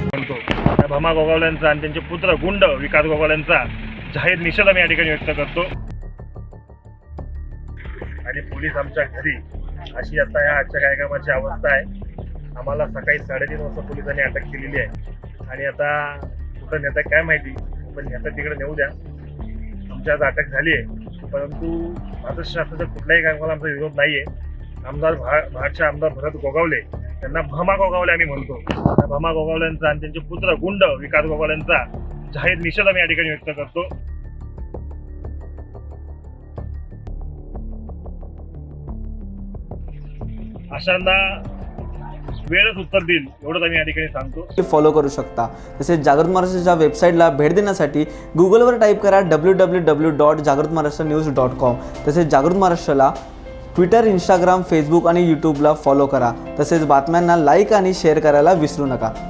म्हणतो त्या भमा गोगावलेंचा आणि त्यांचे पुत्र गुंड विकास गोगावलेंचा जाहीर निषेध आम्ही या ठिकाणी व्यक्त करतो. आणि पोलीस आमच्या घरी अशी आता या आजच्या कार्यक्रमाची अवस्था आहे. आम्हाला सकाळी 3:30 वाजता पोलिसांनी अटक केलेली आहे आणि आता कुठं नेता काय माहिती, पण नेता तिकडे नेऊ द्या. आमची आज अटक झाली आहे, परंतु महाराष्ट्र शासनाच्या कुठल्याही कामाला आमचा विरोध नाही आहे. आमदार भाडचे आमदार भरत गोगावले त्यांना भमा गोगावले आम्ही म्हणतो. त्या भमा गोगावलेंचा आणि त्यांचे पुत्र गुंड विकास गोगावलेंचा जाहीर निषेध आम्ही या ठिकाणी व्यक्त करतो. अशांना वेळच उत्तर देईल एवढंच आम्ही या ठिकाणी सांगतो. फॉलो करू शकता. तसेच जागृत महाराष्ट्राच्या वेबसाईटला भेट देण्यासाठी गुगलवर टाईप करा www.jagrutmaharashtranews.com. तसेच जागृत महाराष्ट्राला ट्विटर, इंस्टाग्राम, फेसबुक आणि यूट्यूबला फॉलो करा. तसेच बातम्यांना लाईक आणि शेअर करायला विसरू नका.